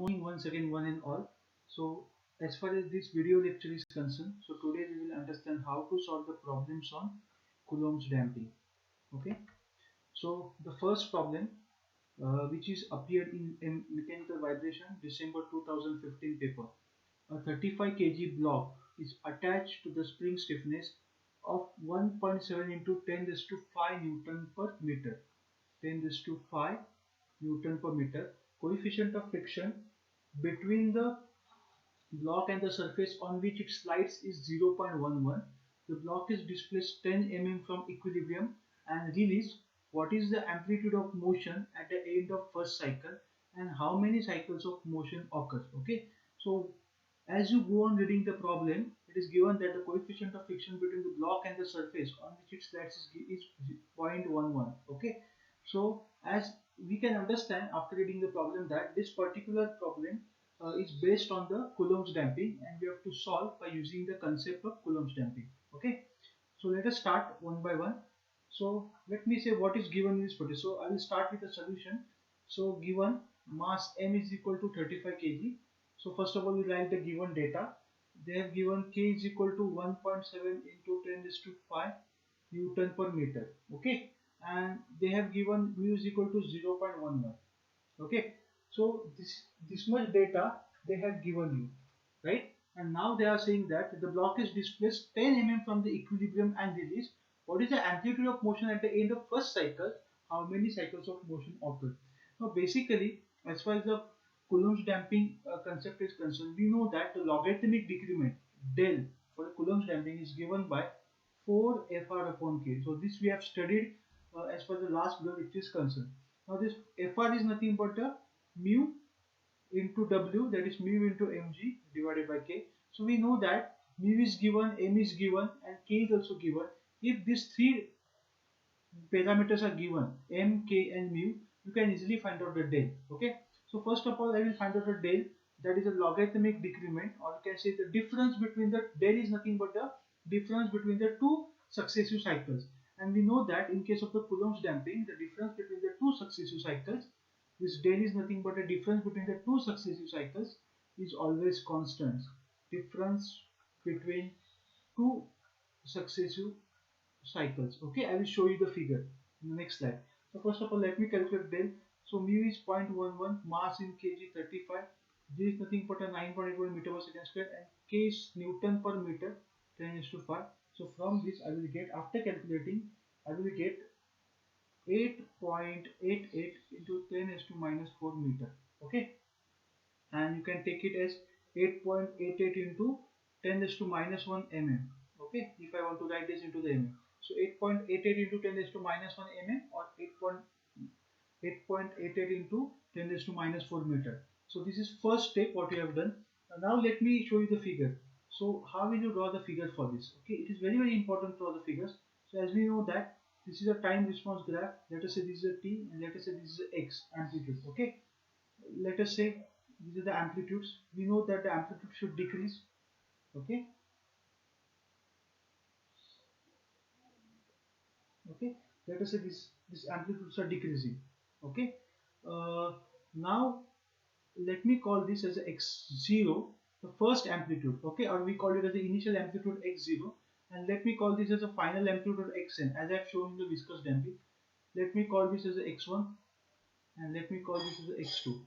morning once again, one and all. So, as far as this video lecture is concerned, so today we will understand how to solve the problems on Coulomb's damping. Okay. So the first problem, which is appeared in Mechanical Vibration, December 2015 paper. A 35 kg block is attached to the spring stiffness of 1.7 into 10 raised to 5 Newton per meter. 10 raised to 5 Newton per meter. Coefficient of friction between the block and the surface on which it slides is 0.11. The block is displaced 10 mm from equilibrium and released. What is the amplitude of motion at the end of first cycle and how many cycles of motion occurs? Okay, so as you go on reading the problem, it is given that the coefficient of friction between the block and the surface on which it slides is 0.11. Okay, so as we can understand after reading the problem that this particular problem is based on the Coulomb's damping, and we have to solve by using the concept of Coulomb's damping. Okay, so let us start one by one. So let me say what is given in this problem. So I will start with the solution. So given mass m is equal to 35 kg. So first of all we write the given data. They have given k is equal to 1.7 into 10 raised to 5 Newton per meter. Okay, and they have given mu is equal to 0.11. Okay, so this much data they have given you, right? And now they are saying that the block is displaced 10 mm from the equilibrium and released. What is the amplitude of motion at the end of first cycle? How many cycles of motion occur? Now basically, as far as the Coulomb's damping concept is concerned, we know that the logarithmic decrement del for the Coulomb's damping is given by 4 Fr upon K. So this we have studied as per the last video which is concerned. Now this Fr is nothing but a mu into W, that is mu into mg divided by K. So we know that mu is given, m is given and K is also given. If these three parameters are given, m, K and mu, you can easily find out the del. Okay. So first of all I will find out the del, that is a logarithmic decrement, or you can say the difference between the del is nothing but the difference between the two successive cycles. And we know that in case of the Coulomb's damping, the difference between the two successive cycles, this del is nothing but a difference between the two successive cycles, is always constant. Difference between two successive cycles. Okay, I will show you the figure in the next slide. So first of all let me calculate del. So mu is 0.11, mass in kg 35, G is nothing but a 9.81 meter per second square, and K is Newton per meter 10 is to 5. So from this I will get, after calculating, I will get 8.88 into 10 is to minus 4 meter. Okay, and you can take it as 8.88 into 10 is to minus 1 mm. Okay, if I want to write this into the mm. So 8.88 into 10 is to minus 1 mm, or 8.88 into 10 is to minus 4 meter. So this is first step what we have done. Now let me show you the figure. So how will you draw the figure for this? Okay, it is very important to draw the figures. So as we know that this is a time response graph. Let us say this is a t, and let us say this is a x amplitude. Okay, let us say these are the amplitudes. We know that the amplitude should decrease. Okay, let us say this amplitudes are decreasing. Okay, now let me call this as x0, the first amplitude. Okay, or we call it as the initial amplitude x0, and let me call this as a final amplitude xn, as I have shown in the viscous damping. Let me call this as a x1, and let me call this as a x2.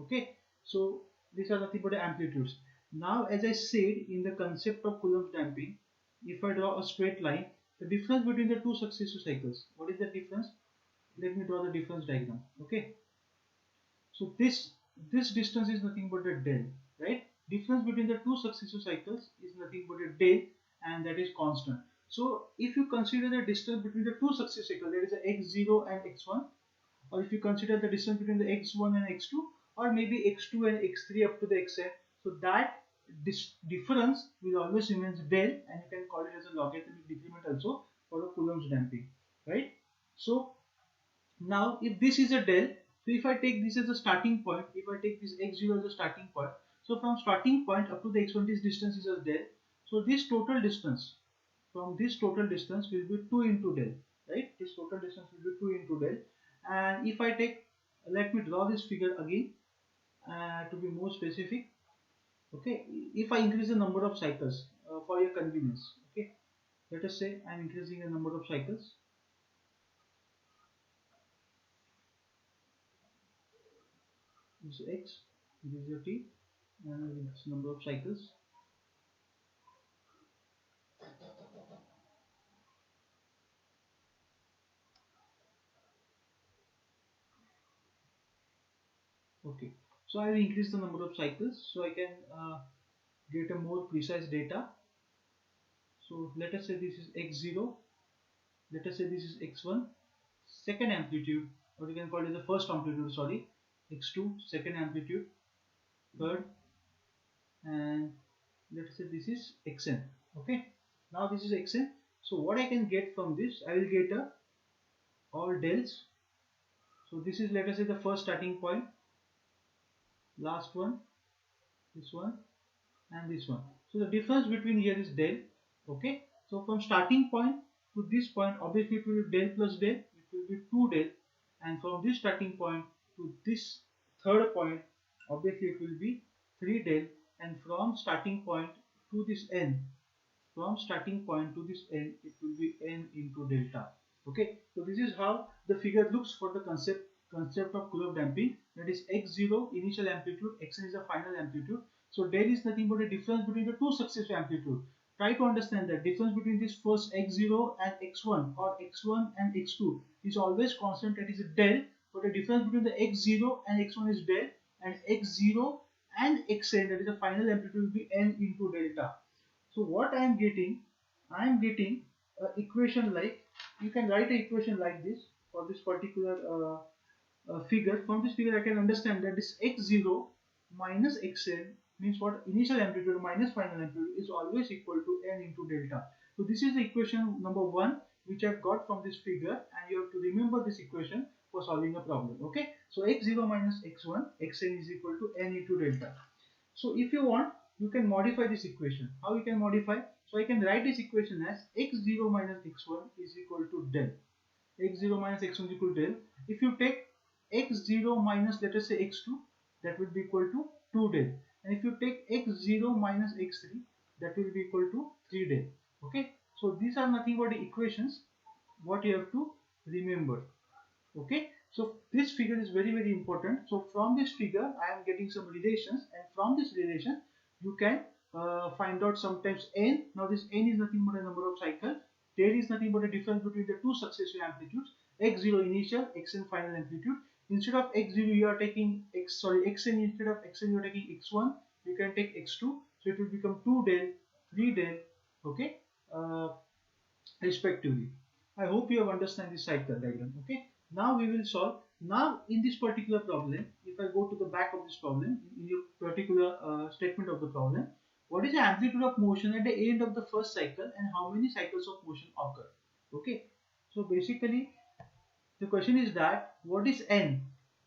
Okay, so these are nothing but the amplitudes. Now as I said in the concept of Coulomb's damping, if I draw a straight line, the difference between the two successive cycles, what is the difference? Let me draw the difference diagram. Okay, so this distance is nothing but a del, right? Difference between the two successive cycles is nothing but a del, and that is constant. So if you consider the distance between the two successive cycles, that is the x0 and x1, or if you consider the distance between the x1 and x2, or maybe x2 and x3 up to the xn, so that this difference will always remain del, and you can call it as a logarithmic decrement also for the Coulomb's damping, right? So now if this is a del, so if I take this as a starting point, if I take this x0 as a starting point, so from starting point up to the x1, this distance is a del. So this total distance, from this total distance will be 2 into del, right? This total distance will be 2 into del. And if I take, let me draw this figure again, to be more specific, okay, if I increase the number of cycles for your convenience, okay, let us say I'm increasing the number of cycles. This is x, this is your t, and this number of cycles. Okay, so I will increase the number of cycles so I can get a more precise data. So let us say this is x0, let us say this is x1, second amplitude, or you can call it the first amplitude, sorry, x2, second amplitude, third, and let us say this is xn. Okay, now this is xn. So what I can get from this, I will get a all dels. So this is, let us say, the first starting point, last one, this one, and this one. So the difference between here is del. Okay, so from starting point to this point, obviously it will be del plus del, it will be 2 del, and from this starting point to this third point, obviously it will be 3 del, and from starting point to this n, from starting point to this n, it will be n into delta. Okay, so this is how the figure looks for the concept of Coulomb damping. That is x0 initial amplitude, xn is the final amplitude. So del is nothing but a difference between the two successive amplitude. Try to understand that difference between this first x0 and x1, or x1 and x2, is always constant, that is a del, but the difference between the x0 and x1 is del, and x0 and xn, that is the final amplitude, will be n into delta. So what I am getting an equation like, you can write an equation like this for this particular figure. From this figure I can understand that this x0 minus xn means what, initial amplitude minus final amplitude is always equal to n into delta. So this is the equation number 1 which I've got from this figure, and you have to remember this equation for solving a problem. Okay, so x0 minus x1, xn is equal to n into delta. So if you want, you can modify this equation. How you can modify? So I can write this equation as x0 minus x1 is equal to del. x0 minus x1 is equal to del. If you take x0 minus, let us say, x2, that will be equal to 2 del. And if you take x0 minus x3, that will be equal to 3 del. Okay, so these are nothing but the equations what you have to remember. Okay, so this figure is very important. So from this figure I am getting some relations, and from this relation you can find out sometimes n. Now this n is nothing but a number of cycles. There is nothing but a difference between the two successive amplitudes, x0 initial, xn final amplitude. Instead of x0 you are taking xn, instead of xn you are taking x1, you can take x2, so it will become 2 del, 3 del, okay, respectively. I hope you have understand this cycle diagram. Okay, now we will solve. Now in this particular problem, if I go to the back of this problem, in your particular statement of the problem, what is the amplitude of motion at the end of the first cycle, and how many cycles of motion occur? Okay, so basically the question is that what is n?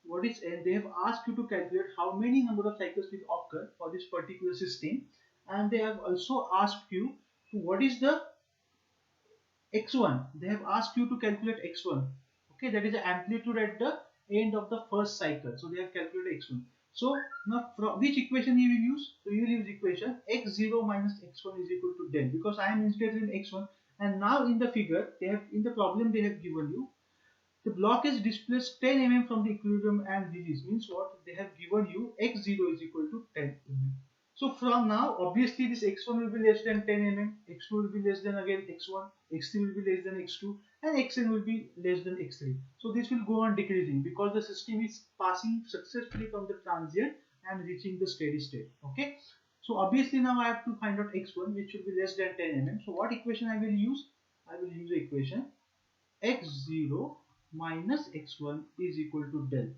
What is n? They have asked you to calculate how many number of cycles will occur for this particular system, and they have also asked you to what is the x1. They have asked you to calculate x1. Okay, that is the amplitude at the end of the first cycle. So they have calculated x1. So now from which equation you will use? So you will use equation x0 minus x1 is equal to del, because I am interested in x1. And now in the figure, they have, in the problem they have given you, the block is displaced 10 mm from the equilibrium and release. Means what? They have given you x0 is equal to 10 mm. So from now, obviously this x1 will be less than 10 mm, x2 will be less than again x1, x3 will be less than x2, and xn will be less than x3. So this will go on decreasing because the system is passing successfully from the transient and reaching the steady state. Okay. So obviously now I have to find out x1, which will be less than 10 mm. So what equation I will use? I will use the equation x0 minus x1 is equal to del,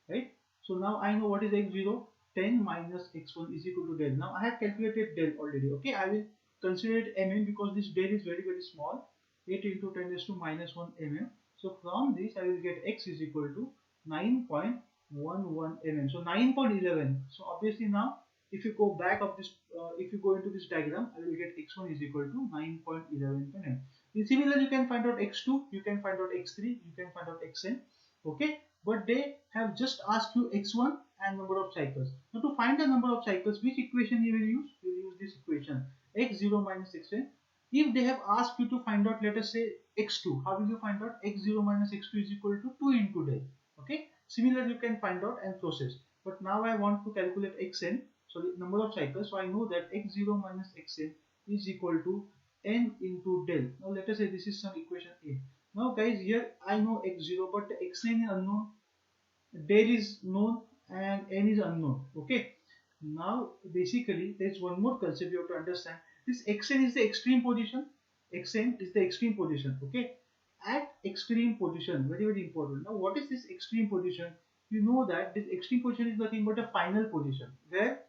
right? So now I know what is x0. 10 minus x1 is equal to del. Now I have calculated del already. Okay, I will consider it mm because this del is very small. 8 into 10 raised to minus 1 mm. So from this I will get x is equal to 9.11 mm. So 9.11. So obviously now if you go back of this, if you go into this diagram, I will get x1 is equal to 9.11 mm. Similarly, you can find out x2, you can find out x3, you can find out xn. Okay, but they have just asked you x1 and number of cycles. Now to find the number of cycles, which equation you will use? You will use this equation, x0 minus x1. If they have asked you to find out, let us say x2, how will you find out? X0 minus x2 is equal to 2 into del. Okay, similarly you can find out and process. But now I want to calculate xn, so the number of cycles. So I know that x0 minus xn is equal to n into del. Now let us say this is some equation A. Now guys, here I know x0, but the xn is unknown, del is known, and n is unknown. Okay, now basically there's one more concept you have to understand. This xn is the extreme position. Xn is the extreme position. Okay, at extreme position, very very important. Now what is this extreme position? You know that this extreme position is nothing but a final position where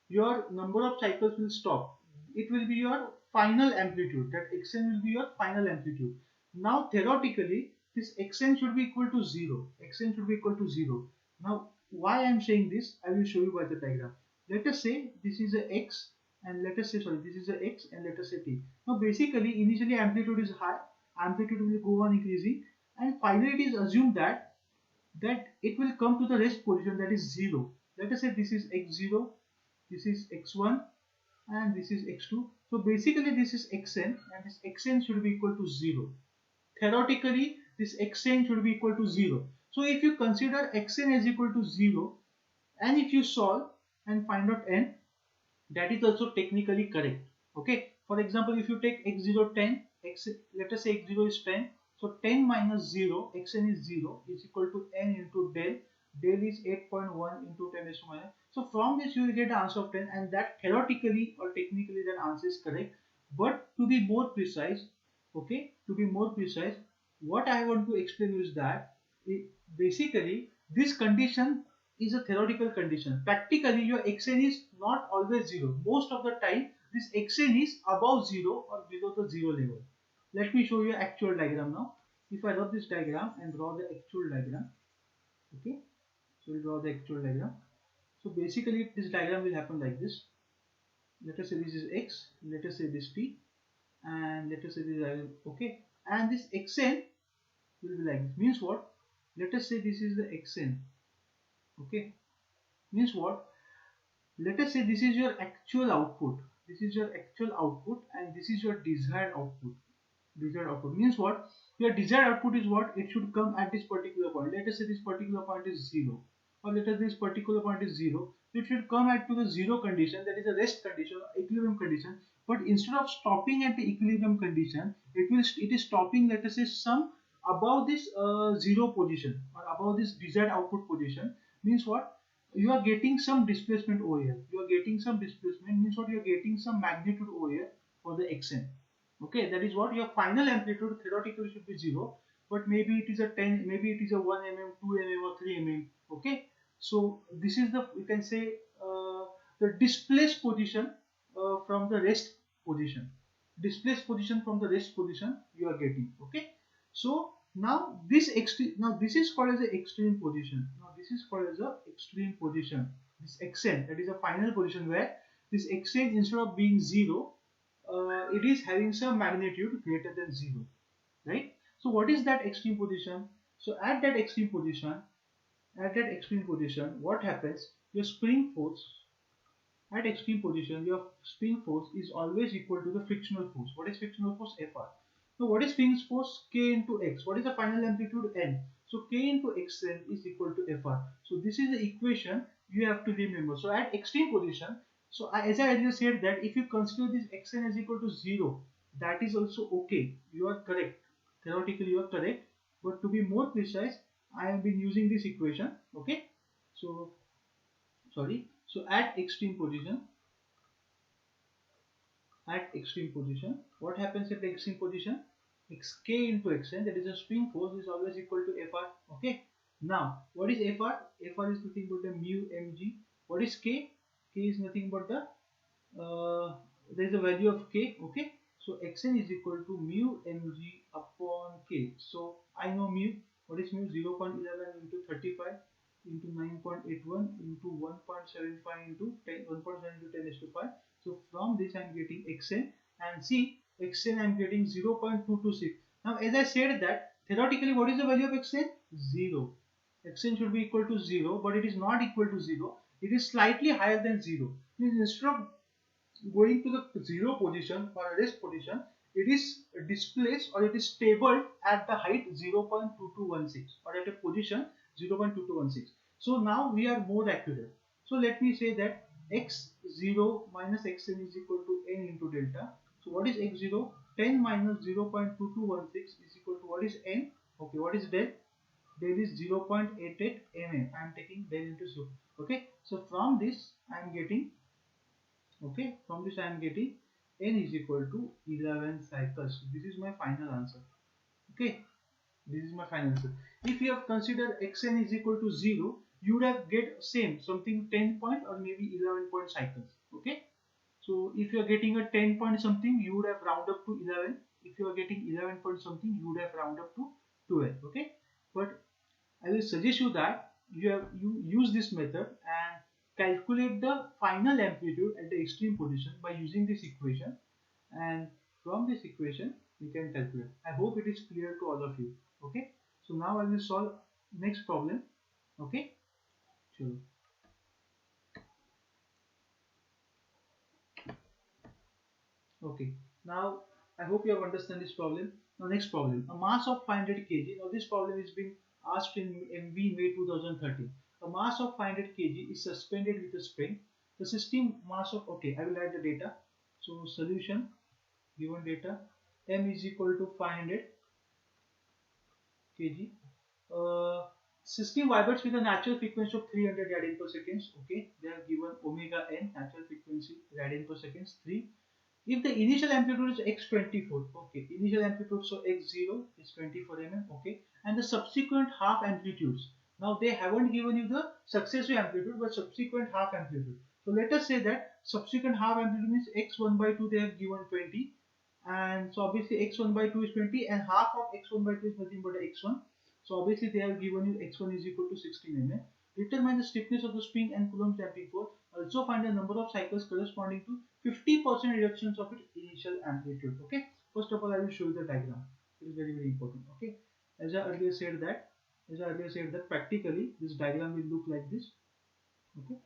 your number of cycles will stop. It will be your final amplitude. That xn will be your final amplitude. Now theoretically this xn should be equal to 0. Xn should be equal to 0. Now why I am saying this, I will show you by the diagram. Let us say this is a x, and let us say, sorry, this is a x, and let us say t. Now basically initially amplitude is high, amplitude will go on increasing, and finally it is assumed that it will come to the rest position, that is 0. Let us say this is x0, this is x1, and this is x2. So basically this is xn, and this xn should be equal to 0. Theoretically this xn should be equal to 0. So if you consider xn as equal to 0, and if you solve and find out n, that is also technically correct. Okay, for example, if you take x0 10, let us say x0 is 10, so 10 minus 0, xn is 0, is equal to n into del. Del is 8.1 into 10 raised to minus. So from this you will get the answer of 10, and that theoretically or technically that answer is correct. But to be more precise, okay, to be more precise, what I want to explain is that basically this condition is a theoretical condition. Practically your xn is not always 0. Most of the time this xn is above 0 or below the 0 level. Let me show you an actual diagram now. If I draw this diagram and draw the actual diagram, okay, so we draw the actual diagram. So basically this diagram will happen like this. Let us say this is x, let us say this t, and let us say this is okay, and this xn will be like this. Means what? Let us say this is the xn. Okay, means what? Let us say this is your actual output. This is your actual output, and this is your desired output. Desired output means what? Your desired output is what? It should come at this particular point. Let us say this particular point is 0, or let us say this particular point is 0. It should come at to the 0 condition, that is a rest condition, equilibrium condition. But instead of stopping at the equilibrium condition, it is stopping, let us say, some above this 0 position or above this desired output position. Means what? You are getting some displacement over here. You are getting some displacement, means what? You are getting some magnitude over here for the xn. Okay, that is what your final amplitude theoretically should be 0, but maybe it is a 10, maybe it is a 1 mm, 2 mm or 3 mm. Okay, so this is the, you can say, the displaced position from the rest position. Displaced position from the rest position you are getting. Okay, so now this is called as the extreme position. Now this is called as the extreme position. This xn, that is a final position where this xn, instead of being 0, it is having some magnitude greater than 0, right? So what is that extreme position? So at that extreme position, what happens? Your spring force at extreme position, your spring force is always equal to the frictional force. What is frictional force? Fr. So what is spring force? K into x. What is the final amplitude? N. So K into xn is equal to Fr. So this is the equation you have to remember. So at extreme position, so as I earlier said that if you consider this xn is equal to 0, that is also okay. You are correct. Theoretically you are correct. But to be more precise, I have been using this equation. Okay. So sorry. So at extreme position, what happens at the extreme position? K into xn, that is a spring force, is always equal to Fr. Okay. Now what is Fr? Fr is nothing but the mu mg. What is K? K is nothing but the there is a value of K. Okay. So xn is equal to mu mg upon K. So I know mu. What is mu? 0.11 into 35 into 9.81 into 1.75 into 10, 1.7 into 10 is to 5. So from this I am getting xn, and see xn I am getting 0.226. Now as I said that theoretically what is the value of xn? 0. xn should be equal to 0, but it is not equal to 0. It is slightly higher than 0. Means instead of going to the 0 position or a rest position, it is displaced or it is stable at the height 0.2216 or at a position 0.2216. So now we are more accurate. So let me say that x0 minus xn is equal to n into delta. So what is x0? 10 minus 0.2216 is equal to what is n? Okay, what is del? Del is 0.88 mm. I am taking del into 0. Okay, so from this I am getting n is equal to 11 cycles. This is my final answer. Okay, this is my final answer. If you have considered xn is equal to 0, you would have get same something 10 point or maybe 11 point cycles. Okay, so if you are getting a 10 point something, you would have round up to 11. If you are getting 11 point something, you would have round up to 12. Okay, but I will suggest you that you use this method and calculate the final amplitude at the extreme position by using this equation, and from this equation we can calculate. I hope it is clear to all of you. Okay, so now I will solve next problem. Okay, sure. Okay, now I hope you have understand this problem. Now next problem, a mass of 500 kg. Now this problem is being asked in MV May 2013. A mass of 500 kg is suspended with a spring. The system mass of, okay, I will write the data. So solution, given data, m is equal to 500 kg. System vibrates with a natural frequency of 300 radian per second. Okay, they are given omega n, natural frequency radian per second 3. If the initial amplitude is x24, okay, initial amplitude, so x0 is 24 mm, okay, and the subsequent half amplitudes. Now they haven't given you the successive amplitude but subsequent half amplitude. So let us say that subsequent half amplitude means x1 by 2 they have given 20, and so obviously x1 by 2 is 20 and half of x1 by 2 is nothing but x1. So obviously they have given you x1 is equal to 16 mm. Determine the stiffness of the spring and Coulomb's damping force. Also find the number of cycles corresponding to 50% reductions of its initial amplitude. Okay. First of all, I will show you the diagram. It is very important. Okay. As I earlier said that practically this diagram will look like this. Okay.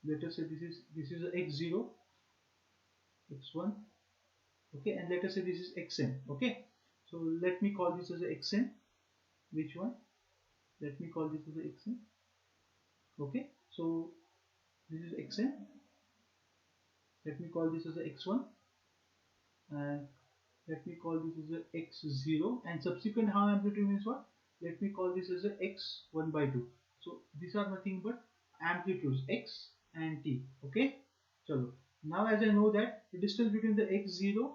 Let us say this is x0, x1. Okay, and let us say this is xn. Okay. So let me call this as a xn. Which one? Let me call this as a xn. Okay. So this is xn. Let me call this as a x1, and let me call this as a x0, and subsequent half amplitude means what? Let me call this as a x1 by 2. So these are nothing but amplitudes x and t. Okay, so now as I know that the distance between the x0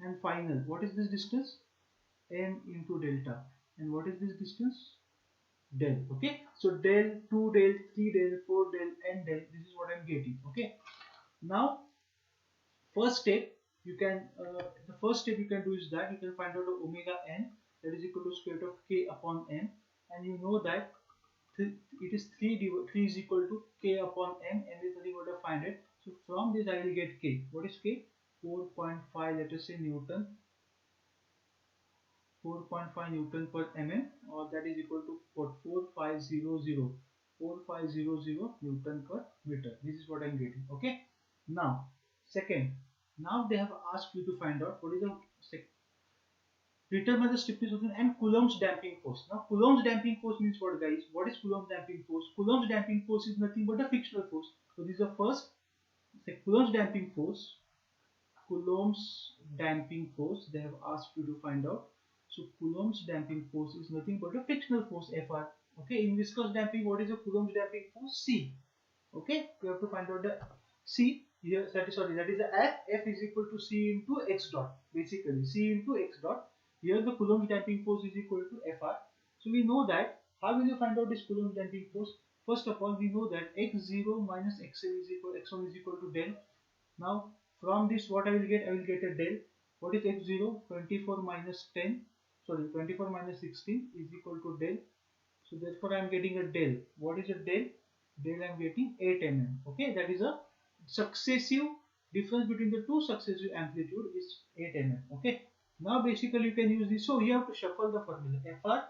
and final, what is this distance? M into delta. And what is this distance? Del. Okay, so del, 2 del, 3 del, 4 del, n del, this is what I am getting. Okay, now first step you can do is that you can find out omega n, that is equal to square root of k upon m, and you know that it is 3 is equal to k upon m, m is nothing but 500. So from this I will get k. What is k? 4.5, let us say Newton, 4.5 Newton per mm, or that is equal to 4500 Newton per meter. This is what I am getting. Okay, now second, now they have asked you to find out what is the determine the stiffness of and Coulomb's damping force. Now Coulomb's damping force means what, guys? What is Coulomb's damping force? Coulomb's damping force is nothing but a frictional force. So this is the first. Coulomb's damping force. Coulomb's damping force they have asked you to find out. So Coulomb's damping force is nothing but a frictional force, Fr. Okay, in viscous damping, what is the Coulomb's damping force? C. Okay, you have to find out the C here. That is the F is equal to C into x dot. Basically, C into x dot. Here the Coulomb's damping force is equal to Fr. So we know that. How will you find out this Coulomb's damping force? First of all, we know that x0 minus xn is equal, x1 is equal to del. Now from this, what I will get? I will get a del. What is x0? 24 minus 10. Sorry, 24 minus 16 is equal to del. So therefore I am getting a del. What is a del? Del I am getting 8 mm. Okay, that is a successive difference between the two successive amplitude is 8 mm. Okay, now basically you can use this. So you have to shuffle the formula. Fr,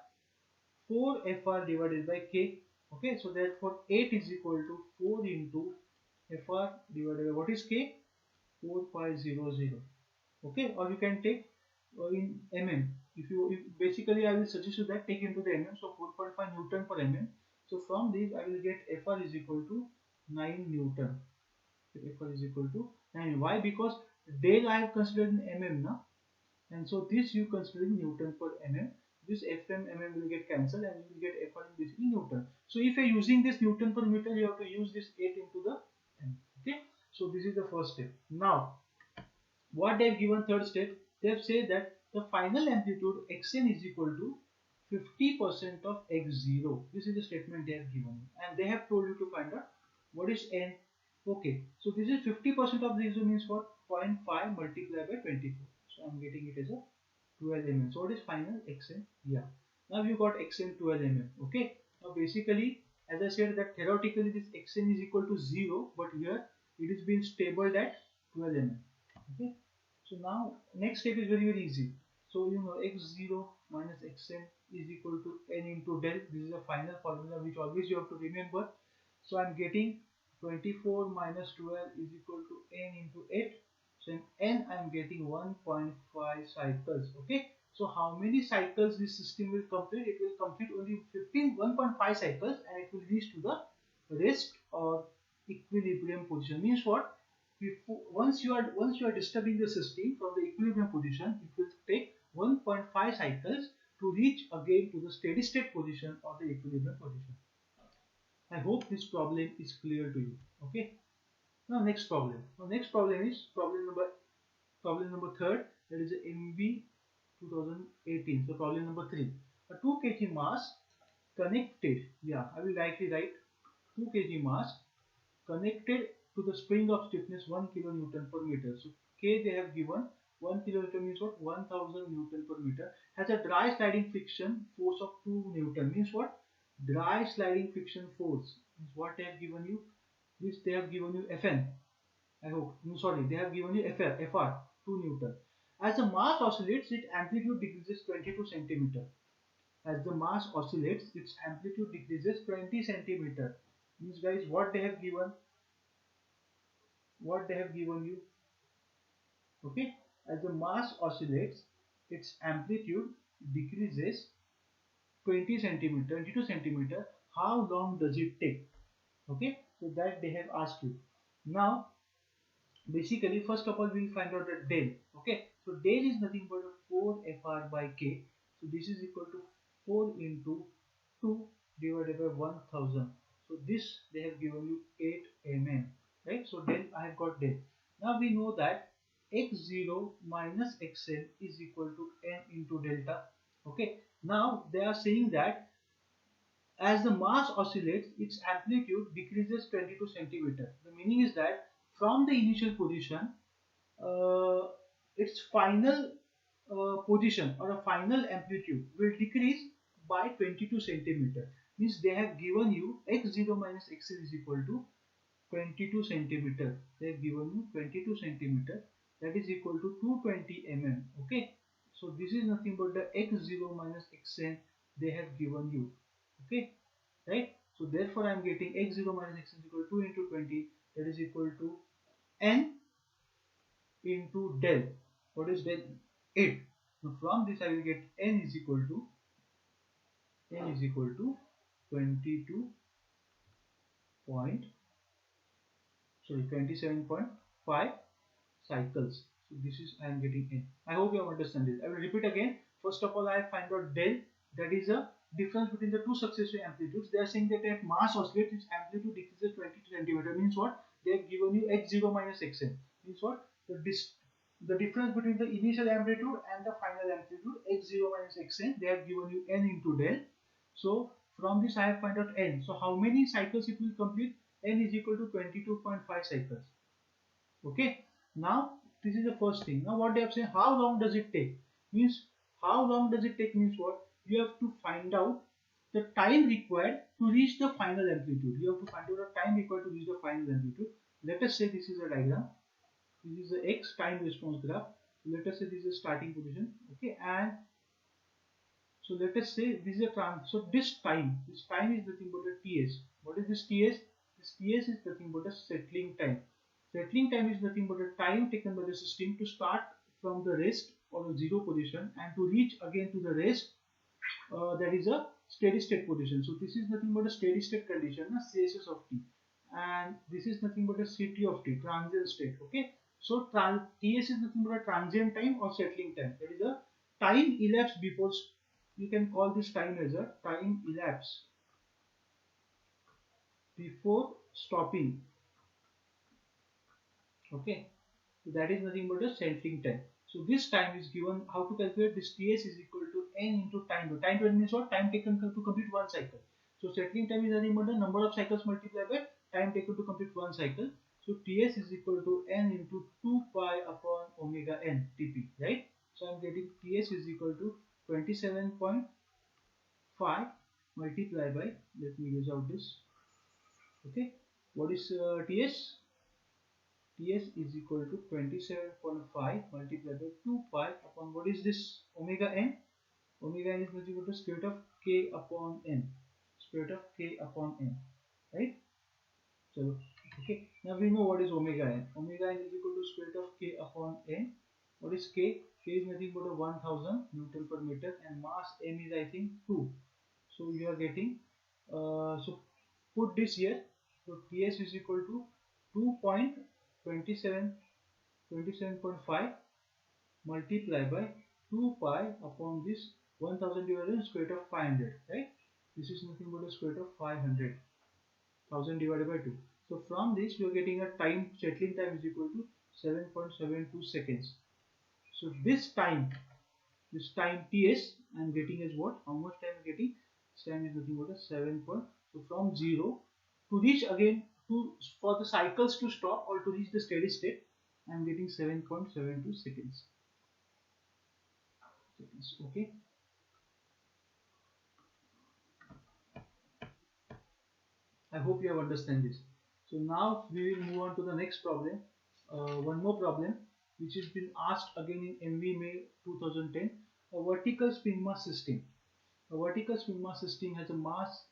4 Fr divided by K. Okay, so therefore 8 is equal to 4 into FR divided by what is K? 4500. Okay, or you can take in mm. If basically I will suggest you that take into the mm, so 4.5 Newton per mm. So from this I will get FR is equal to 9 Newton. FR is equal to 9. Why? Because del I have considered in mm now, and so this you consider in Newton per mm. This FM mm will get cancelled and you will get FR in basically Newton. So if you are using this Newton per meter, you have to use this 8 into the m. Okay, so this is the first step. Now what they have given third step, they have said that the final amplitude xn is equal to 50% of x0. This is the statement they have given you, and they have told you to find out what is n. Okay, so this is 50% of x0 means what? 0.5 multiplied by 24. So I'm getting it as a 12 mm. So what is final xn? Yeah. Now you got xn 12 mm. Okay. Now basically, as I said that theoretically this xn is equal to 0, but here it is being stabled at 12 mm. Okay, so now next step is very easy. So you know x0 minus xn is equal to n into del. This is a final formula which always you have to remember. So I'm getting 24 minus 12 is equal to n into 8. So in n I'm getting 1.5 cycles. Okay, so how many cycles this system will complete? It will complete only 1.5 cycles, and it will reach to the rest or equilibrium position. Means what? Once you are disturbing the system from the equilibrium position, it will take 1.5 cycles to reach again to the steady state position or the equilibrium position. I hope this problem is clear to you. Okay. Now next problem. Now next problem is problem number third. That is MB 2018. So problem number 3. A 2 kg mass connected. Yeah, I will likely write 2 kg mass connected to the spring of stiffness 1 kilonewton per meter. So K they have given 1 kilonewton means what? 1000 Newton per meter, has a dry sliding friction force of 2 Newton. Means what? Dry sliding friction force means what they have given you? This they have given you Fn. I hope. No, sorry, they have given you Fr 2 Newton. As the mass oscillates, its amplitude decreases 22 centimeter. As the mass oscillates, its amplitude decreases 20 centimeter. Means guys, what they have given? What they have given you? Okay, as the mass oscillates, its amplitude decreases 20 centimeter, 22 centimeter. How long does it take? Okay, so that they have asked you. Now basically first of all we'll find out the del. Okay, so del is nothing but 4 fr by k. So this is equal to 4 into 2 divided by 1000. So this they have given you 8 mm, right? So del I have got del. Now we know that x0 minus xn is equal to n into delta. Okay, now they are saying that as the mass oscillates, its amplitude decreases 22 centimeter. The meaning is that from the initial position, uh, its final position or a final amplitude will decrease by 22 centimeter. Means they have given you x0 minus xn is equal to 22 centimeter. They have given you 22 centimeter, that is equal to 220 mm. Okay, so this is nothing but the x0 minus xn they have given you. Okay, right? So therefore I am getting x0 minus xn is equal to 2 into 20, that is equal to n into del. What is del? 8. So from this I will get n is equal to 22 point 27.5 cycles. So this is I am getting n. I hope you have understood this. I will repeat again. First of all, I find out del, that is a difference between the two successive amplitudes. They are saying that at mass oscillates, its amplitude decreases 20 centimeter. Means what? They have given you x0 minus xn. Means what? The difference between the initial amplitude and the final amplitude x0 minus xn. They have given you n into del. So from this I have found out n. So how many cycles it will complete? N is equal to 22.5 cycles. Okay, now this is the first thing. Now what they have said, how long does it take? Means how long does it take means what? You have to find out the time required to reach the final amplitude. You have to find out the time required to reach the final amplitude. Let us say this is a diagram. This is the x time response graph. Let us say this is a starting position. Okay, and So let us say this is a so this time is nothing but a TS. What is this TS? This TS is nothing but a settling time. Settling time is nothing but a time taken by the system to start from the rest or the zero position and to reach again to the rest, that is a steady state position. So this is nothing but a steady state condition, CSS of t, and this is nothing but a CT of t, transient state. Okay, so TS is nothing but a transient time or settling time. That is a time elapsed before. You can call this time as a time elapsed before stopping. Okay, so that is nothing but a settling time. So this time is given. How to calculate this? TS is equal to n into time. Time means what? Time taken to complete one cycle. So settling time is nothing but the number of cycles multiplied by time taken to complete one cycle. So TS is equal to n into 2 pi upon omega n Tp, right? So I am getting TS is equal to 27.5 multiplied by, let me use out this. Okay, what is TS? TS is equal to 27.5 multiplied by 2 pi upon, what is this, omega n? Omega n is nothing but the square root of k upon n. Square root of k upon n, right? So, okay, now we know what is omega n. Omega n is equal to square root of k upon n. What is k? K is nothing but a 1000 Newton per meter and mass m is, I think, 2. So you are getting, so put this here. So TS is equal to 27.5 multiplied by 2 pi upon this 1000 divided by square root of 500, right? This is nothing but a square root of 500, 1000 divided by 2. So from this we are getting a time, settling time is equal to 7.72 seconds. So this time TS I am getting is what? How much time I am getting? This time is nothing but a 7. So from 0 to reach again, for the cycles to stop or to reach the steady state, I am getting 7.72 seconds. Okay. I hope you have understand this. So now we will move on to the next problem. One more problem which has been asked again in MV May 2010. A vertical spin mass system. A vertical spin mass system has a mass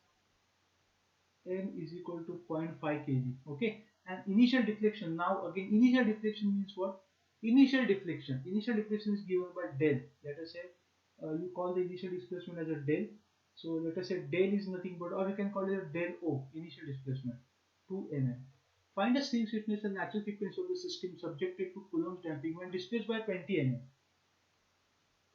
m is equal to 0.5 kg. Okay, and initial deflection. Now again, initial deflection means what? Initial deflection is given by del. Let us say you call the initial displacement as a del. So let us say del is nothing but, or you can call it a del O, initial displacement, 2 mm. Find the stream stiffness and natural frequency of the system subjected to Coulomb's damping when displaced by 20 mm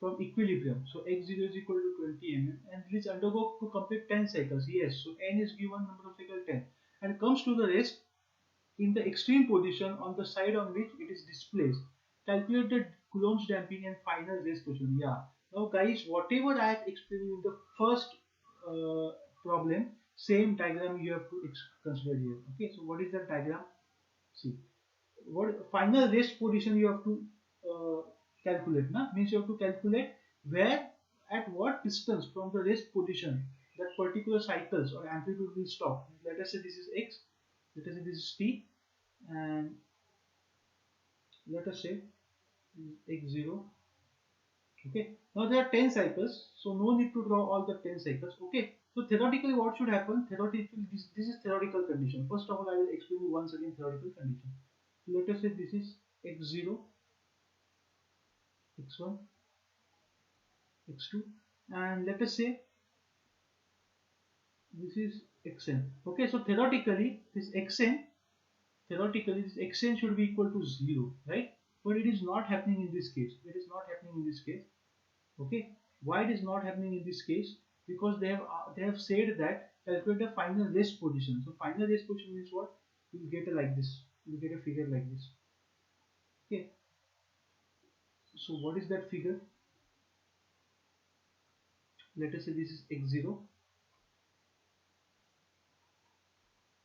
from equilibrium. So x0 is equal to 20 mm and it is undergo to complete 10 cycles. Yes, so n is given number of cycles 10 and comes to the rest in the extreme position on the side on which it is displaced. Calculate the Coulomb's damping and final rest position. Yeah. Now guys, whatever I have explained in the first problem, same diagram you have to consider here. Okay, so what is the diagram? See, what final rest position you have to calculate. Means you have to calculate where, at what distance from the rest position that particular cycles or amplitude will stop. Let us say this is x, let us say this is t, and let us say x0. Okay, now there are 10 cycles, so no need to draw all the 10 cycles. Okay, so theoretically what should happen? Theoretically, this is theoretical condition. First of all, I will explain you once again theoretical condition. So let us say this is x0, x1, x2, and let us say this is xn. Okay, so theoretically this xn should be equal to 0, right? But it is not happening in this case. It is not happening in this case. Okay, why it is not happening in this case? Because they have said that calculate the final rest position. So final rest position means what? You will get a like this. You will get a figure like this. Okay. So what is that figure? Let us say this is x0,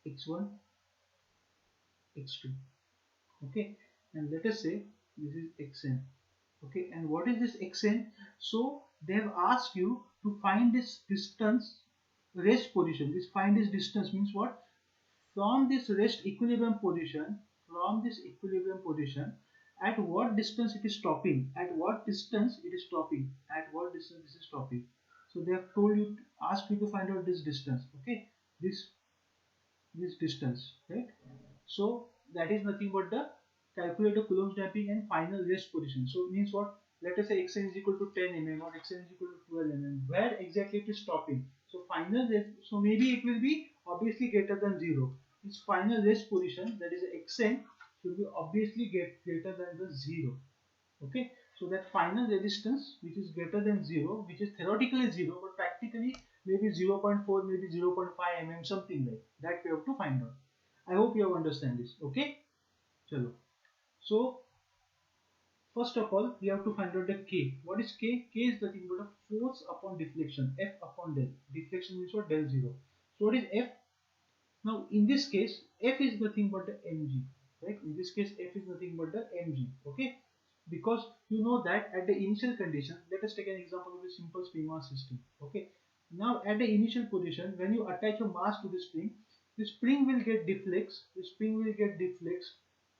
x1, x2. Okay, and let us say this is xn. Okay, and what is this xn? So they have asked you to find this distance, rest position. Find this distance means what? From this rest equilibrium position, at what distance it is stopping? At what distance it is stopping? At what distance this is stopping? So they have told you, asked you to find out this distance. Okay, this distance, right? So that is nothing but the calculate the Coulomb's damping and final rest position. So it means what? Let us say xn is equal to 10 mm or xn is equal to 12 mm. Where exactly it is stopping? So final rest. So maybe it will be obviously greater than 0. Its final rest position, that is xn, should be obviously greater than the 0. Okay, so that final resistance which is greater than 0, which is theoretically 0 but practically maybe 0.4, maybe 0.5 mm, something like that we have to find out. I hope you have understand this. Okay, chalo. So first of all we have to find out the K. What is K? K is nothing but a force upon deflection, F upon del. Deflection means what? Del 0. So what is F? Now in this case F is nothing but the mg, right? In this case F is nothing but the mg. Okay, because you know that at the initial condition, let us take an example of a simple spring mass system. Okay, now at the initial position when you attach a mass to the spring will get deflects,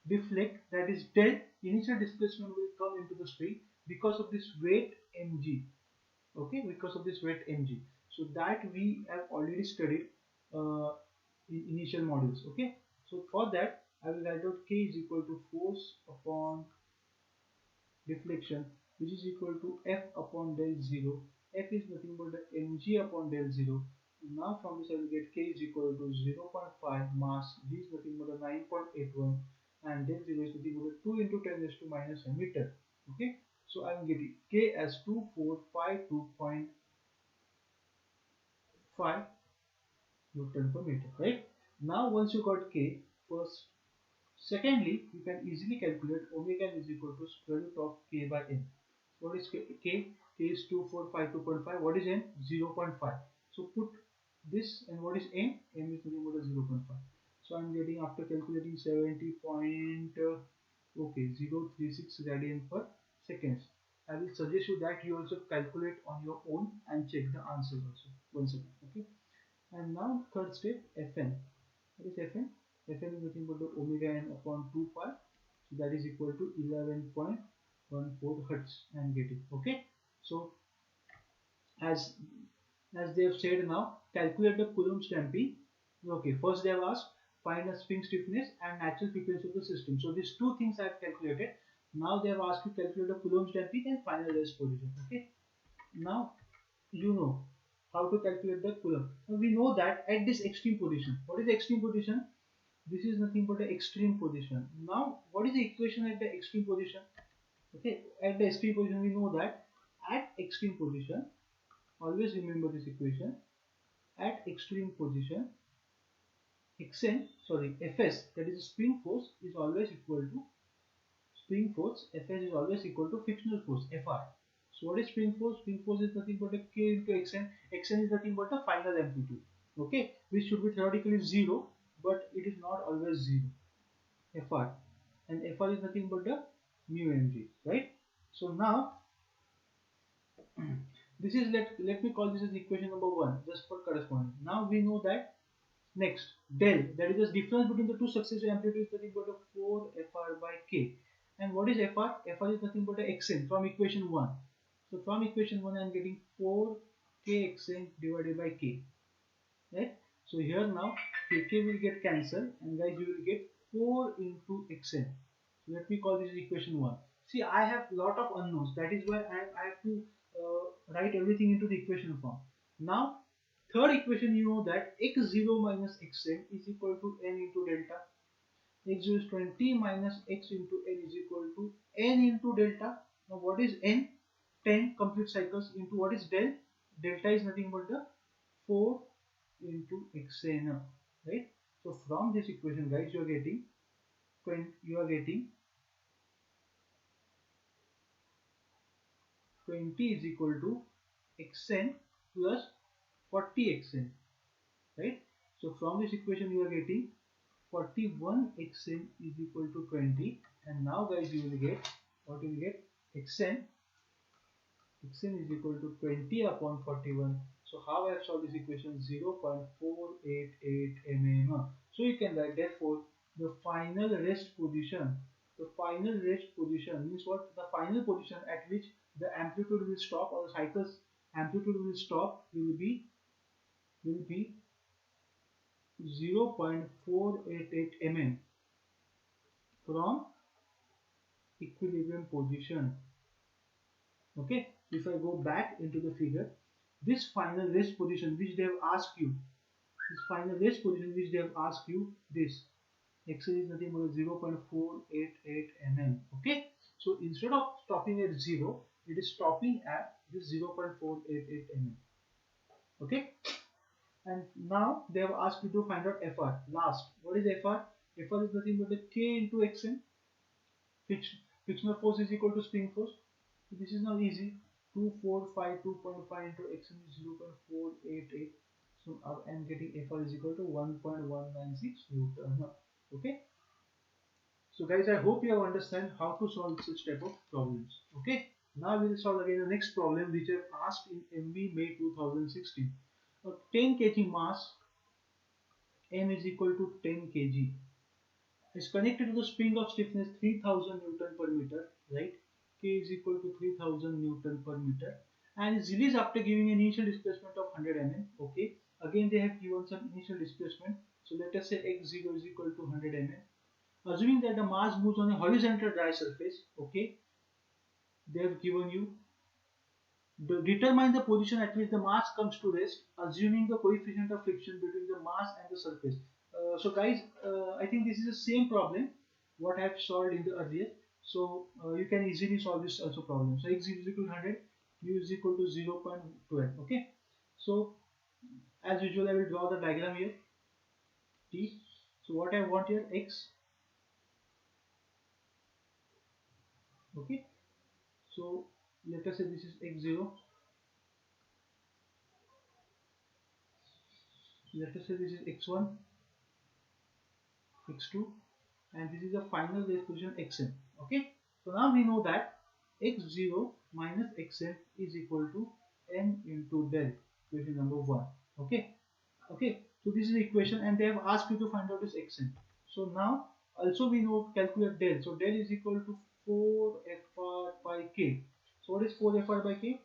deflect, that is del initial displacement will come into the spring because of this weight mg. Okay, because of this weight mg. So that we have already studied uh, in initial modules. Okay, so for that I will write out K is equal to force upon deflection, which is equal to F upon del 0. F is nothing but the mg upon del 0. Now from this I will get K is equal to 0.5, mass G is nothing but a 9.81, and del 0 is nothing but a 2 into 10 raised to minus a meter. Okay, so I am getting K as 2452.5 Newton per meter, right? Now once you got K, first, secondly, you can easily calculate omega is equal to square root of K by n. What is K? K is 2452.5. What is n? 0.5. So put this, and what is n? N is nothing but a 0.5. So I am getting, after calculating, 70 point, okay, 036 radian per seconds. I will suggest you that you also calculate on your own and check the answers also once again. Okay. And now third step, Fn. What is Fn? Fn is nothing but the omega n upon 2 pi. So that is equal to 11.14 hertz. I am getting. Okay. So as they have said, now calculate the Coulomb's damping. Okay. First they have asked find the spring stiffness and natural frequency of the system. So these two things I have calculated. Now they have asked you to calculate the Coulomb's damping and final rest position. Okay. Now you know how to calculate the Coulomb. Now we know that at this extreme position, what is the extreme position? This is nothing but the extreme position. Now what is the equation at the extreme position? Okay, at the extreme position we know that at extreme position, always remember this equation, at extreme position Fs, that is spring force, is always equal to Fs is always equal to frictional force Fr. So what is spring force? Spring force is nothing but a K into Xn. Xn is nothing but a final amplitude. Okay, which should be theoretically 0, but it is not always 0. Fr, and Fr is nothing but the mu mg, right? So now this is, let me call this as equation number 1 just for corresponding. Now we know that next del, that is the difference between the two successive amplitudes, is nothing but a 4 Fr by K. And what is Fr? Fr is nothing but a Xn from equation 1. So from equation 1 I am getting 4 kxn divided by k, right? So here now k will get cancelled, and guys you will get 4 into xn. So let me call this equation 1. See, I have lot of unknowns, that is why I have to write everything into the equation form. Now third equation, you know that x0 minus xn is equal to n into delta. X0 is 20 minus x into n is equal to n into delta. Now what is n? 10 complete cycles into what is del? Delta is nothing but the 4 into xn, right? So from this equation, guys, you are getting 20 is equal to xn plus 40 xn, right? So from this equation you are getting 41 xn is equal to 20, and now guys you will get, what you will get? Xn is equal to 20 upon 41. So how I have solved this equation? 0.488 mm. So you can write, therefore the final rest position means what? The final position at which the amplitude will stop, or the cycles amplitude will stop will be 0.488 mm from equilibrium position. Okay, if I go back into the figure, this final rest position which they have asked you, this X is nothing but 0.488 mm. Okay, so instead of stopping at 0, it is stopping at this 0.488 mm. Okay, and now they have asked you to find out Fr. Last, what is Fr? Fr is nothing but the K into Xn. Frictional force is equal to spring force. So this is now easy. 2.5 into Xn is 0.488. So I am getting Fr is equal to 1.196 Newton. Okay. So guys, I hope you have understand how to solve such type of problems. Okay. Now we will solve again the next problem which I have asked in MB May 2016. A 10 kg mass M is equal to 10 kg is connected to the spring of stiffness 3000 Newton per meter, right? K is equal to 3000 Newton per meter and is released after giving an initial displacement of 100 mm. Okay. Again they have given some initial displacement. So let us say x0 is equal to 100 mm. Assuming that the mass moves on a horizontal dry surface, okay, they have given you determine the position at which the mass comes to rest, assuming the coefficient of friction between the mass and the surface. So guys, I think this is the same problem what I have solved in the earlier. So you can easily solve this also problem. So x0 is equal to 100, u is equal to 0.12. Okay. So as usual, I will draw the diagram here. T. So what I want here, x. Okay. So let us say this is x0. Let us say this is x1, x2, and this is the final rest position xn. Okay. So now we know that x0 minus xn is equal to n into del. Equation number 1. Okay. Okay. So this is the equation, and they have asked you to find out this xn. So now also we know calculate del. So del is equal to 4 Fr by k. So what is 4 Fr by k?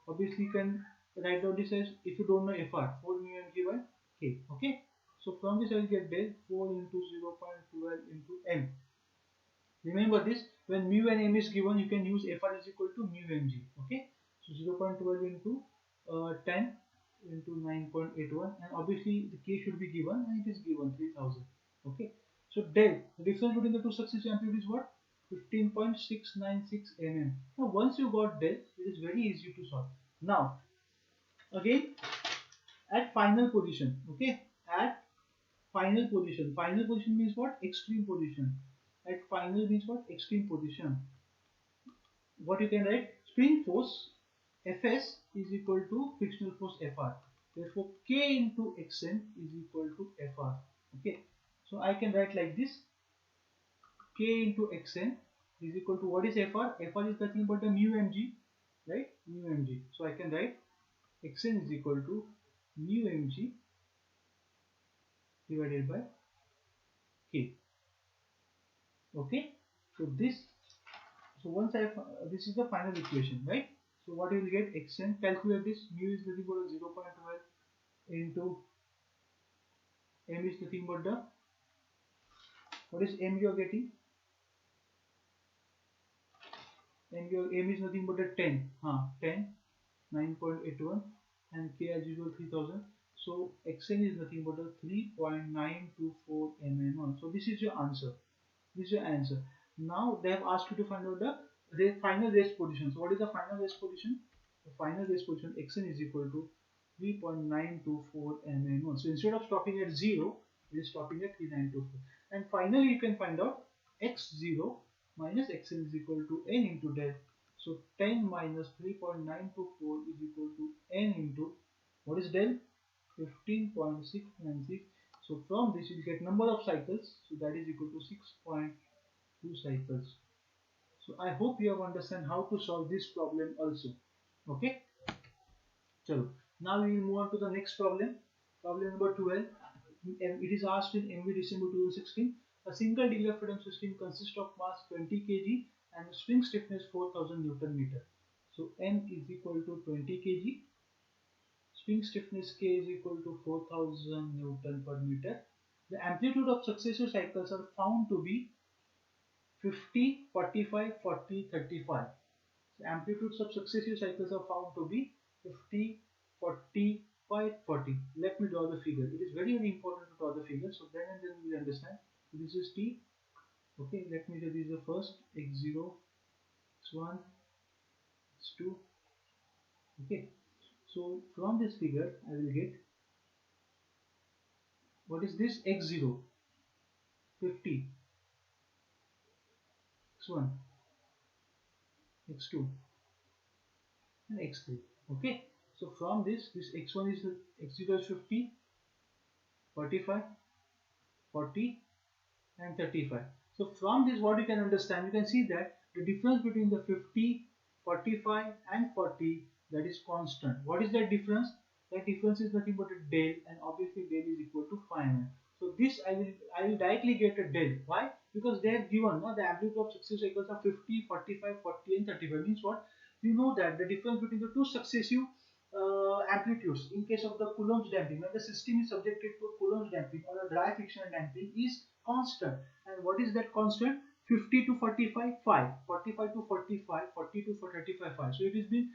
Obviously you can write down this as, if you don't know Fr, 4 mu mg by k. Okay. So from this I will get del 4 into 0.12 into m. Remember this, when mu and m is given, you can use Fr is equal to mu mg. Okay. So 0.12 into 10 into 9.81, and obviously the k should be given, and it is given 3000. Okay. So del, the difference between the two successive amplitudes is what? 15.696 mm. Now once you got del, it is very easy to solve. Now again at final position, okay, at final position means what? Extreme position. At final means what? Extreme position. What you can write? Spring force Fs is equal to frictional force Fr. Therefore K into Xn is equal to Fr. Okay. So I can write like this. K into Xn is equal to, what is Fr? Fr is nothing but the mu mg, right? Mu mg. So I can write Xn is equal to mu mg divided by K. Okay. So once this is the final equation, right? So what you will get, Xn, calculate this. Mu is nothing but 0.12 into m is nothing but the, what is m you are getting? M is nothing but the 10, 9.81, and K as usual 3000. So Xn is nothing but a 3.924 mm. So this is your answer. This is your answer. Now they have asked you to find out the final rest position. So what is the final rest position? The final rest position Xn is equal to 3.924 mm. So instead of stopping at 0, it is stopping at 3924. And finally you can find out x0 minus xn is equal to n into del. So 10 minus 3.924 is equal to n into, what is del? 15.696. So from this you will get number of cycles. So that is equal to 6.2 cycles. So I hope you have understand how to solve this problem also. Okay. So now we will move on to the next problem. Problem number 12. It is asked in MV December 2016. A single degree of freedom system consists of mass 20 kg and spring stiffness 4000 Newton meter. So M is equal to 20 kg Spring stiffness K is equal to 4000 Newton per meter. The amplitude of successive cycles are found to be 50, 45, 40, 35. The amplitudes of successive cycles are found to be 50, 45, 40. Let me draw the figure. It is very, very important to draw the figure. So then and then we will understand. So this is T. Okay, let me do this the first x0, x1, x2. Okay, so from this figure I will get, what is this, x0, 50, x1, x2 and x3. Okay, so from this x1 is x0 is 50, 45, 40 and 35. So from this what you can understand, you can see that the difference between the 50, 45 and 40, that is constant. What is that difference? That difference is nothing but a del, and obviously del is equal to 5 mm. So this I will directly get a del. Why? Because they have given the amplitude of successive cycles are 50, 45, 40 and 35. Means what? You know that the difference between the two successive amplitudes in case of the Coulomb's damping, when the system is subjected to Coulomb's damping or a dry frictional damping, is constant. And what is that constant? 50 to 45, 5, 45 to 45, 40 to 35, 5. So it is been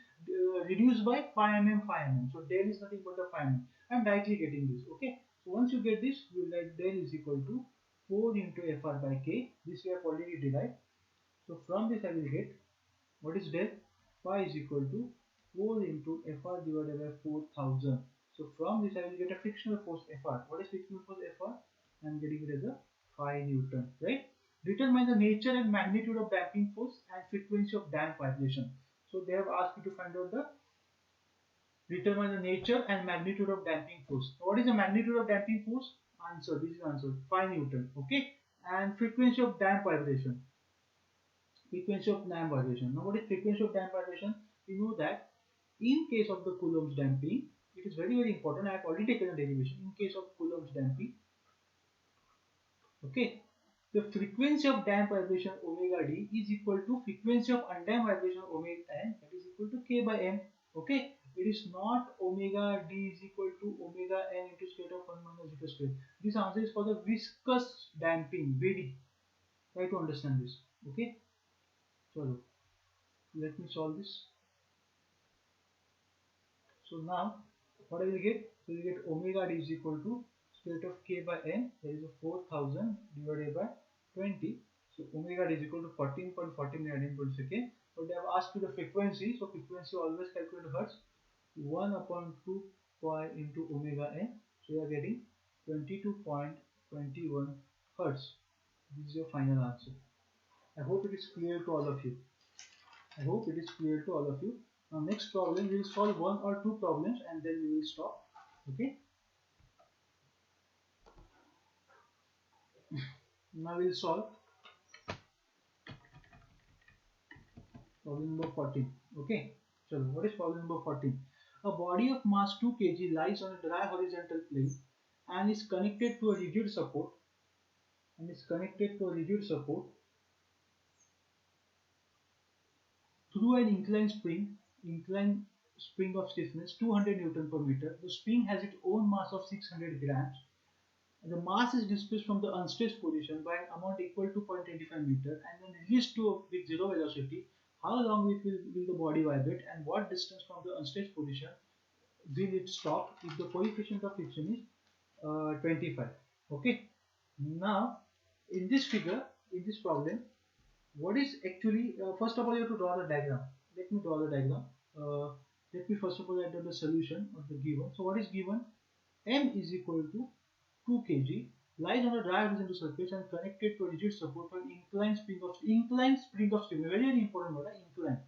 reduced by 5 mm, 5 mm. So del is nothing but the 5 mm. I am directly getting this. Okay. So once you get this, you will get del is equal to 4 into Fr by K. This we have already derived. So from this I will get, what is del? Phi is equal to 4 into Fr divided by 4000. So from this I will get a frictional force Fr. What is frictional force Fr? I am getting it as a 5 Newton, right? Determine the nature and magnitude of damping force and frequency of damp vibration. So they have asked you to find out the determine the nature and magnitude of damping force. So what is the magnitude of damping force? Answer. This is answer. 5 Newton. Okay. And frequency of damp vibration. Frequency of damp vibration. Now what is frequency of damp vibration? We know that in case of the Coulomb's damping, it is very, very important. I have already taken a derivation. In case of Coulomb's damping, okay, the frequency of damped vibration omega d is equal to frequency of undamped vibration omega n, that is equal to k by m. Okay, it is not omega d is equal to omega n into square of 1 minus zeta square. This answer is for the viscous damping, VD. Try to understand this. Okay, so let me solve this. So now what I will get? So you get omega d is equal to square root of k by n, that is 4000 divided by 20. So omega d is equal to 14.40 radian per second. But they have asked you the frequency, so frequency always calculate hertz. 1 upon 2 pi into omega n. So you are getting 22.21 hertz. This is your final answer. I hope it is clear to all of you. I hope it is clear to all of you. Now next problem, we will solve one or two problems and then we will stop. Okay. Now we will solve problem number 14. Okay. So what is problem number 14? A body of mass 2 kg lies on a dry horizontal plane and is connected to a rigid support through an inclined spring of stiffness 200 Newton per meter. The spring has its own mass of 600 grams. The mass is displaced from the unstretched position by an amount equal to 0.25 meter and then released with zero velocity. How long will the body vibrate and what distance from the unstretched position will it stop if the coefficient of friction is 25? Okay. Now in this figure, in this problem, what is actually, first of all you have to draw the diagram. Let me draw the diagram. Let me first of all write down the solution of the given. So what is given? M is equal to 2 kg lies on a dry horizontal surface and connected to a rigid support for inclined spring of stiffness. Very, very important word, inclined.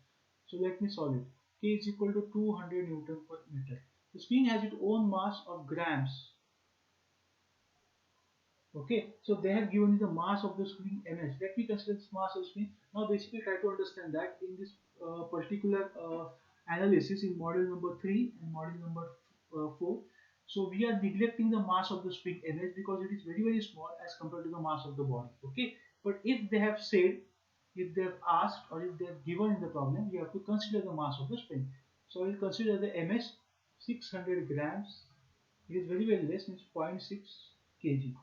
So let me solve it. K is equal to 200 Newton per meter. The spring has its own mass of grams. Okay, so they have given you the mass of the spring ms. Let me consider this mass of the spring. Now basically try to understand that in this particular analysis in module number 3 and module number 4. So we are neglecting the mass of the spring ms because it is very, very small as compared to the mass of the body. Okay, but if they have said, if they have asked, or if they have given in the problem, you have to consider the mass of the spring. So we will consider the ms 600 grams. It is very very less, means 0.6 kg.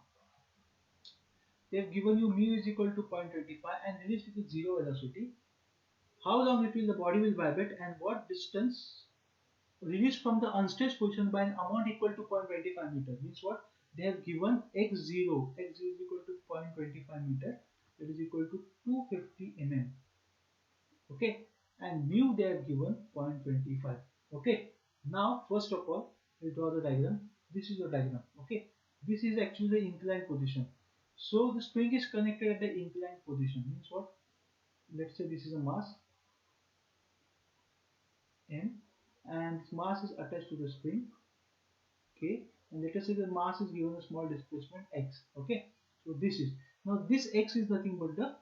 They have given you mu is equal to 0.25 and released with zero velocity. How long it will the body will vibrate and what distance released from the unstretched position by an amount equal to 0.25 meter. Means what? They have given x0 is equal to 0.25 meter, that is equal to 250 mm. Okay, and mu they have given 0.25. Okay, now first of all we draw the diagram. This is the diagram. Okay, this is actually the inclined position. So the spring is connected at the inclined position. Means what? Let's say this is a mass m and this mass is attached to the spring. Okay, and let us say the mass is given a small displacement x. Okay, so this is, now this x is nothing but the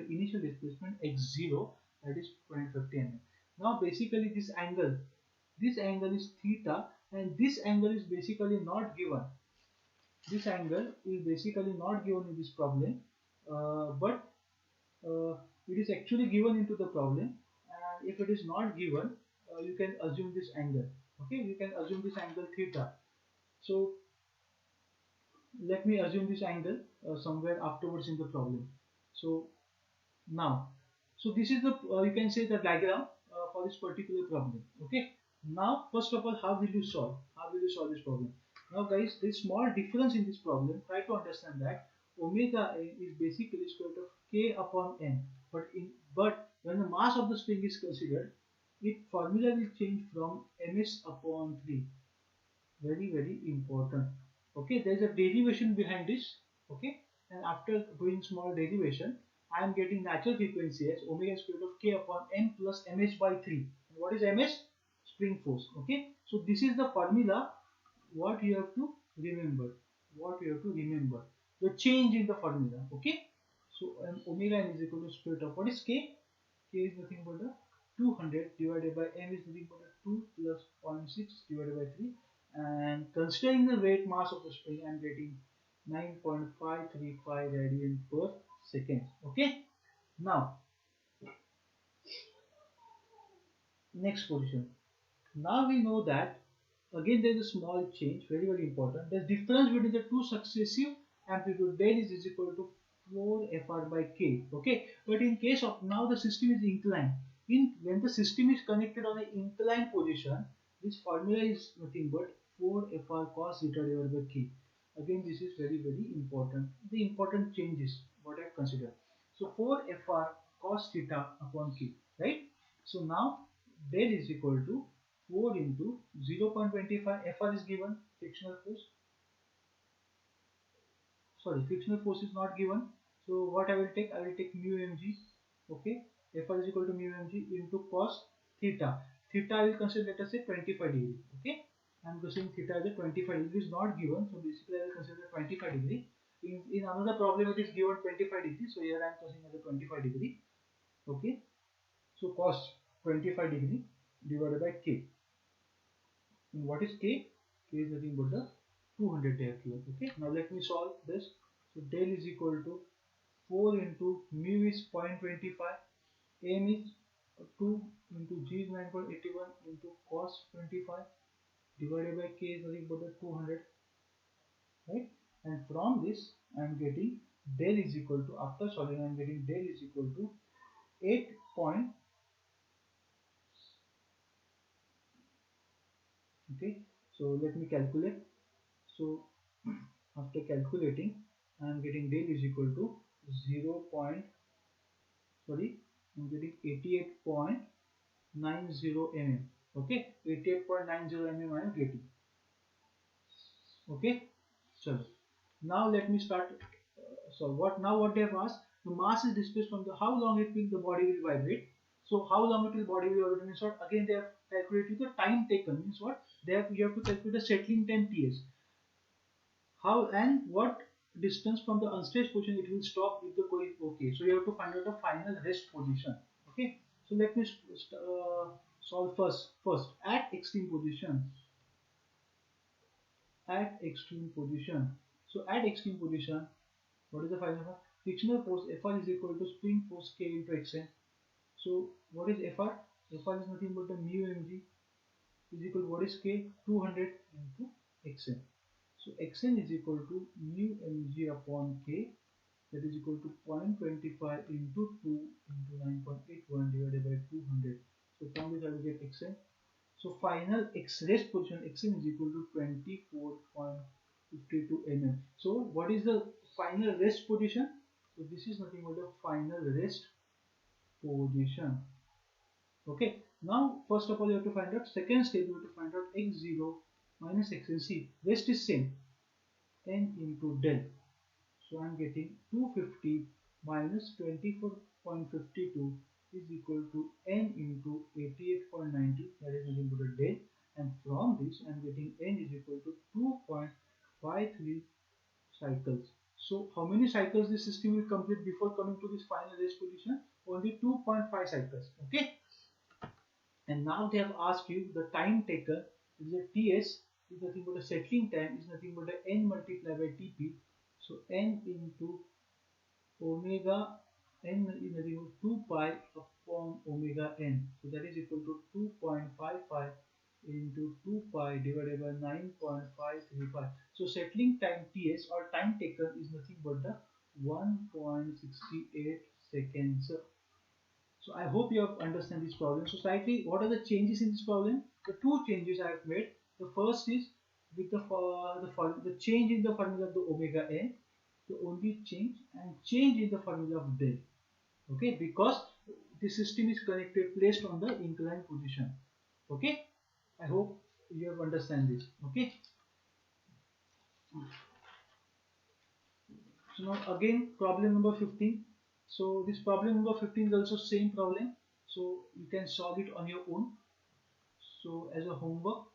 initial displacement x0, that is 0.50 mm. Now basically this angle is theta, and this angle is basically not given. This angle is basically not given in this problem, but it is actually given into the problem. And if it is not given, you can assume this angle. Okay, you can assume this angle theta. So let me assume this angle somewhere afterwards in the problem. So now, so this is the you can say the diagram for this particular problem. Okay, now first of all, how will you solve this problem? Now guys, there is small difference in this problem. Try to understand that omega n is basically square root of k upon n, but when the mass of the spring is considered, its formula will change from ms upon 3. Very very important. Okay, there is a derivation behind this. Okay, and after doing small derivation, I am getting natural frequency as omega square root of k upon n plus ms by 3. And what is ms? Spring force. Okay, so this is the formula. What you have to remember, the change in the formula. Okay, so omega n is equal to square root of, what is k? K is nothing but the 200 divided by m is nothing but the 2 plus 0.6 divided by 3, and considering the weight mass of the spring, I am getting 9.535 radian per second. Okay, now next position. Now we know that again there is a small change, very very important. The difference between the two successive amplitude del is equal to 4 fr by k. Okay, but in case of now the system is inclined. When the system is connected on an inclined position, this formula is nothing but 4 fr cos theta divided by k. Again, this is very very important. The important changes what I have considered. So 4 fr cos theta upon k, right? So now del is equal to 4 into 0.25. Fr is given, frictional force. Sorry, frictional force is not given. So what I will take? I will take mu mg. Okay, Fr is equal to mu mg into cos theta. Theta I will consider, let us say 25 degree. Okay, I am considering theta as a 25 degree is not given. So basically I will consider 25 degree. In another problem it is given 25 degree. So here I am considering as a 25 degree. Okay, so cos 25 degree divided by k. And what is k? K is nothing but the 200 they have given. Okay, now let me solve this. So del is equal to 4 into mu is 0.25, m is 2 into g is 9.81 into cos 25 divided by k is nothing but the 200, right? And from this I am getting del is equal to, after solving I am getting del is equal to 8. Okay, so let me calculate. So after calculating I am getting del is equal to 88.90 mm. Okay, 88.90 mm I am getting. Okay, so now let me start. So what they have asked, the mass is displaced from the, how long it will the body will vibrate. So how long it will body will vibrate means what? Again they have calculated the time taken, means what? You have to calculate the settling time ts. How and what distance from the unstretched position it will stop if the coil. Okay, so you have to find out the final rest position. Okay, so let me solve first at extreme position. So at extreme position, what is the final one? Frictional force Fr is equal to spring force K into Xn. So what is Fr? Fr is nothing but the mu mg. is equal to what is K? 200 into Xn. So Xn is equal to mu mg upon K, that is equal to 0.25 into 2 into 9.81 divided by 200. So from this I will get Xn. So final X rest position Xn is equal to 24.52 mm. So what is the final rest position? So this is nothing but the final rest position. Okay. Now first of all you have to find out, second step you have to find out x0 minus xnc. Rest is same, n into del. So I am getting 250 minus 24.52 is equal to n into 88.90, that is nothing but a del, and from this I am getting n is equal to 2.53 cycles. So how many cycles this system will complete before coming to this final rest position? Only 2.5 cycles. Okay. And now they have asked you the time taken is a Ts is nothing but a settling time is nothing but a n multiplied by Tp. So n into omega n is nothing but 2 pi upon omega n. So that is equal to 2.55 into 2 pi divided by 9.535. So settling time Ts or time taken is nothing but the 1.68 seconds. So I hope you have understand this problem. So slightly, what are the changes in this problem? The two changes I have made. The first is with the change in the formula of the omega n, the only change, and change in the formula of del. Okay, because the system is connected, placed on the inclined position. Okay, I hope you have understand this. Okay. So now again problem number 15. So this problem number 15 is also same problem. So you can solve it on your own. So as a homework,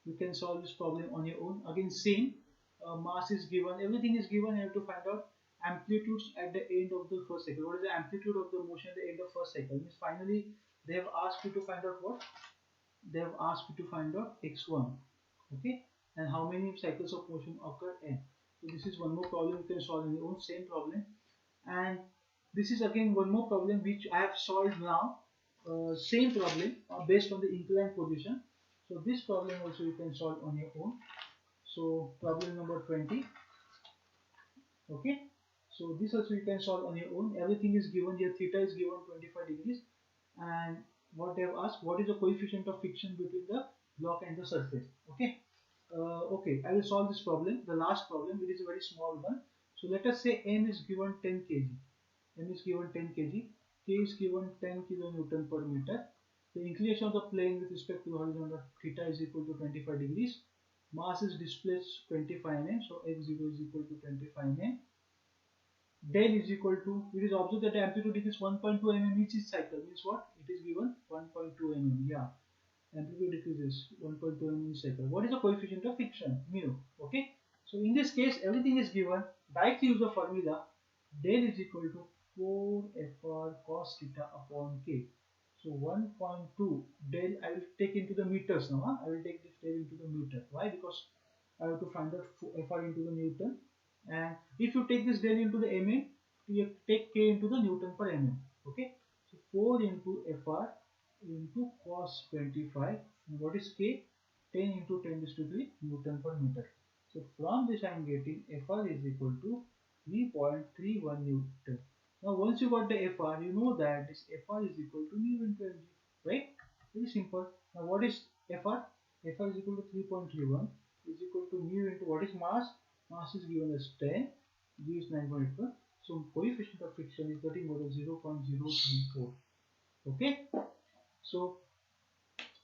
you can solve this problem on your own. Again same, mass is given, everything is given. You have to find out amplitudes at the end of the first cycle. What is the amplitude of the motion at the end of first cycle? Means finally they have asked you to find out what? They have asked you to find out x1. Okay, and how many cycles of motion occur n. So this is one more problem you can solve on your own, same problem. And this is again one more problem which I have solved now, same problem based on the inclined position. So this problem also you can solve on your own. So problem number 20. Okay, so this also you can solve on your own. Everything is given here. Theta is given 25 degrees, and what they have asked, what is the coefficient of friction between the block and the surface. Okay. Okay, I will solve this problem, the last problem. It is a very small one. So let us say m is given 10 kg. M is given 10 kg. K is given 10 kilonewton per meter. The inclination of the plane with respect to the horizontal theta is equal to 25 degrees. Mass is displaced 25 mm. So x0 is equal to 25 mm. Del is equal to, it is observed that the amplitude decrease 1.2 mm each cycle. Means what? It is given 1.2 mm. Yeah. Amplitude decreases 1.2 mm each cycle. What is the coefficient of friction? Mu. Okay. So in this case, everything is given. Directly use the formula. Del is equal to 4 fr cos theta upon k. So 1.2 del I will take into the meters now. I will take this del into the meter. Why? Because I have to find out fr into the Newton. And if you take this del into the mm, you take k into the Newton per mm. Okay. So 4 into fr into cos 25. And what is k? 10 into 10 to 3 Newton per meter. So from this I am getting fr is equal to 3.31 Newton. Now once you got the fr, you know that this fr is equal to mu into mg, right? Very simple. Now what is fr? Fr is equal to 3.31 is equal to mu into what is mass? Mass is given as 10, g is 9.81. So coefficient of friction is nothing but 0.034. Okay. So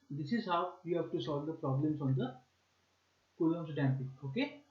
this is how you have to solve the problems on the Coulomb's damping. Okay.